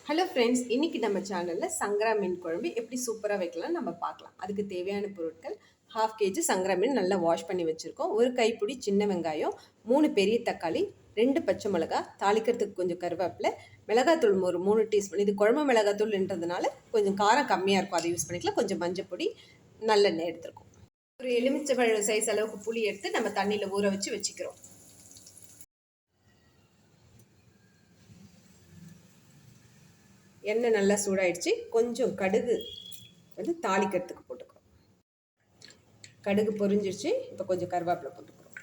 Hello friends, இன்னைக்கு நம்ம சேனலில் சங்கரா மீன் குழம்பு எப்படி சூப்பராக வைக்கலாம் நம்ம பார்க்கலாம். அதுக்கு தேவையான பொருட்கள்: 1/2 kg சங்கரா மீன் நல்லா வாஷ் பண்ணி வச்சுருக்கோம், ஒரு கைப்பிடி சின்ன வெங்காயம், 3 பெரிய தக்காளி, 2 பச்சை மிளகா, தாளிக்கிறதுக்கு கொஞ்சம் கருவேப்பிலை, மிளகாத்தூள் ஒரு 3 டீஸ்பூன். இது குழம்பு மிளகாத்தூள்ன்றதுனால கொஞ்சம் காரம் கம்மியாக இருக்கும், அதை யூஸ் பண்ணிக்கலாம். கொஞ்சம் மஞ்சள் பொடி, நல்லெண்ணெய் எடுத்துருக்கோம். ஒரு எலுமிச்சை சைஸ் அளவுக்கு புளி எடுத்து நம்ம தண்ணியில் ஊற வச்சு வச்சுக்கிறோம். எண்ணெய் நல்லா சூடாயிடுச்சு. கொஞ்சம் கடுகு வந்து தாளிக்கிறதுக்கு போட்டுக்கிறோம். கடுகு பொரிஞ்சிருச்சு. இப்போ கொஞ்சம் கருவேப்பிலை போட்டுக்கிறோம்.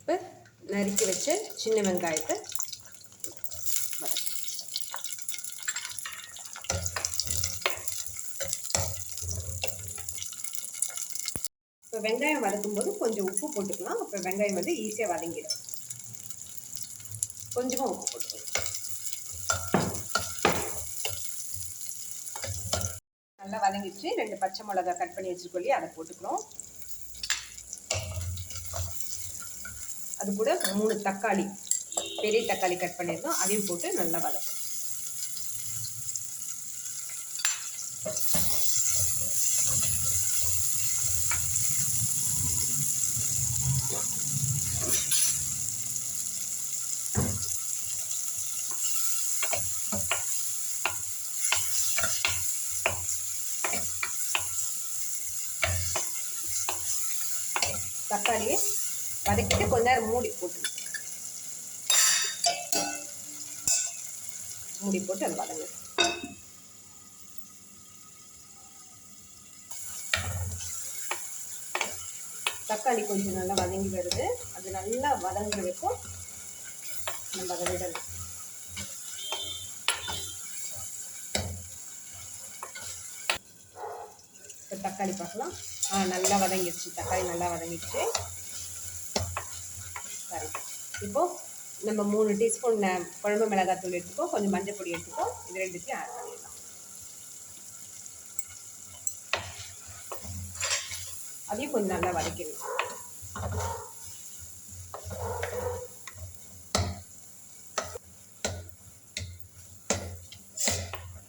இப்போ நறுக்கி வச்ச சின்ன வெங்காயத்தை இப்போ வெங்காயம் வதக்கும் போது கொஞ்சம் உப்பு போட்டுக்கலாம். அப்போ வெங்காயம் வந்து ஈஸியாக வதங்கிடும். கொஞ்சமாக உப்பு போட்டுக்கலாம். நல்லா வதங்கிடுச்சு. 2 பச்சை மிளகா கட் பண்ணி வச்சுக்கொள்ளி அதை போட்டுக்கிறோம். அது கூட 3 தக்காளி, பெரிய தக்காளி கட் பண்ணியிருக்கோம், அதையும் போட்டு நல்லா வதக்கும். தக்காளியை வதக்கிட்டு கொஞ்ச நேரம் மூடி போட்டு அது வதங்க. தக்காளி கொஞ்சம் நல்லா வதங்கி வருது. அது நல்லா வதங்குற வரைக்கும் நம்ம அதை விடணும். இப்போ தக்காளி பார்க்கலாம். நல்லா வதங்கிடுச்சு. தக்காளி நல்லா வதங்கிடுச்சு. சரி, இப்போது நம்ம 3 டீஸ்பூன் குழம்பு மிளகாத்தூள் எடுத்துக்கோம், கொஞ்சம் மஞ்சள் பொடி எடுத்துக்கோம். இது ரெண்டுத்தையும் ஆட் பண்ணிடலாம். அதையும் கொஞ்சம் நல்லா வதக்கிடலாம்.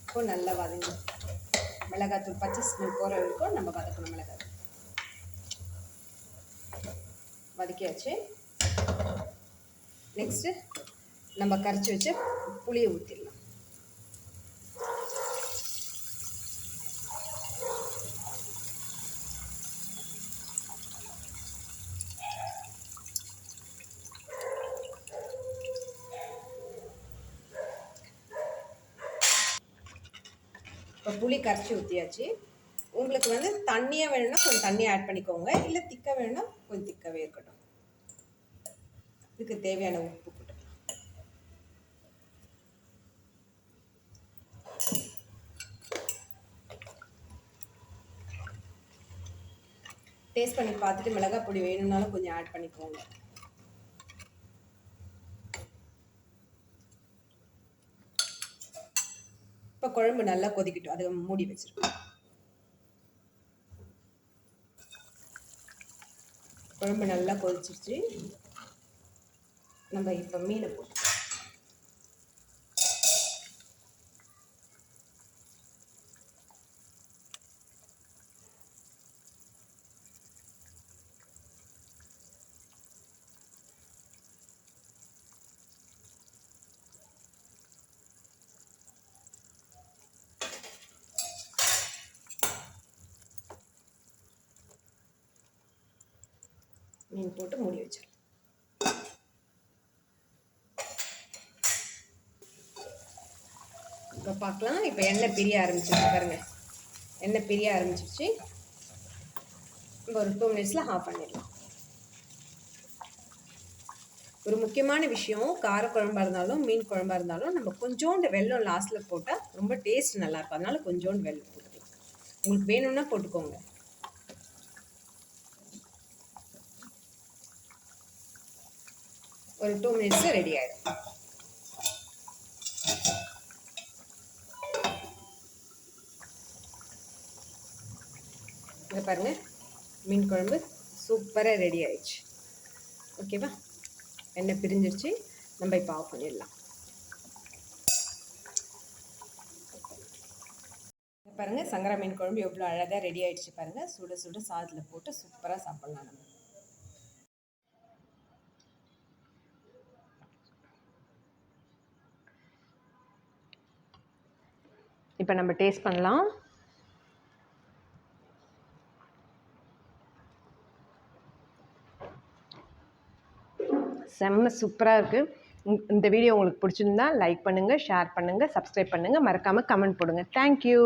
இப்போ நல்லா வதங்கி மிளகாத்தூள் பச்சை ஸ்மெல் போகிற வரைக்கும் நம்ம வதக்கணும். மிளகாத்தூள் வதக்கியாச்சு. நெக்ஸ்ட்டு நம்ம கரைச்சி வச்ச புளியை ஊற்றிடலாம். இப்போ புளி கரைச்சி ஊற்றியாச்சு. உங்களுக்கு வந்து தண்ணியாக வேணும்னா கொஞ்சம் தண்ணியை ஆட் பண்ணிக்கோங்க, இல்லை திக்காக வேணும்னா கொஞ்சம் திக்காகவே இருக்கட்டும். இதுக்கு தேவையான உப்பு போட்டு டேஸ்ட் பண்ணி பார்த்துட்டு மிளகாய் பொடி வேணும்னாலும் கொஞ்சம் ஆட் பண்ணிக்கோங்க. இப்போ குழம்பு நல்லா கொதிக்கட்டும், அதை மூடி வச்சிருக்கோம். குழம்பு நல்லா கொதிச்சிருச்சு. நம்ம இப்போ மீனை போட்டு மீன் போட்டு மூடி வச்சிடலாம். இப்போ பார்க்கலாம். இப்போ எண்ணெய் பிரிய ஆரம்பிச்சிருச்சு பாருங்க. எண்ணெய் பிரிய ஆரம்பிச்சிருச்சு. இப்போ ஒரு 2 மினிட்ஸில் ஆஃப் பண்ணிடலாம். ஒரு முக்கியமான விஷயம், காரக்குழம்பாக இருந்தாலும் மீன் குழம்பாக இருந்தாலும் நம்ம கொஞ்சோண்டு வெல்லம் லாஸ்ட்டில் போட்டால் ரொம்ப டேஸ்ட் நல்லாயிருக்கும். அதனால கொஞ்சோண்டு வெல்லம் போட்டுக்கலாம். உங்களுக்கு வேணும்னா போட்டுக்கோங்க. ஒரு 2 மினிட்ஸில் ரெடி ஆகிடும். இங்கே பாருங்கள், மீன் குழம்பு சூப்பராக ரெடி ஆயிடுச்சு. ஓகேவா? எண்ணெய் பிரிஞ்சிருச்சு. நம்ம இப்போ ஆஃப் பண்ணிடலாம். பாருங்கள், சங்கரா மீன் குழம்பு எவ்வளோ அழகாக ரெடி ஆகிடுச்சு பாருங்கள். சுட சுட சாதத்தில் போட்டு சூப்பராக சாப்பிட்லாம் நம்ம. இப்போ நம்ம டேஸ்ட் பண்ணலாம். செம்ம சூப்பராக இருக்குது. இந்த வீடியோ உங்களுக்கு பிடிச்சிருந்தா லைக் பண்ணுங்கள், ஷேர் பண்ணுங்கள், சப்ஸ்கிரைப் பண்ணுங்கள், மறக்காமல் கமெண்ட் போடுங்க. தேங்க்யூ.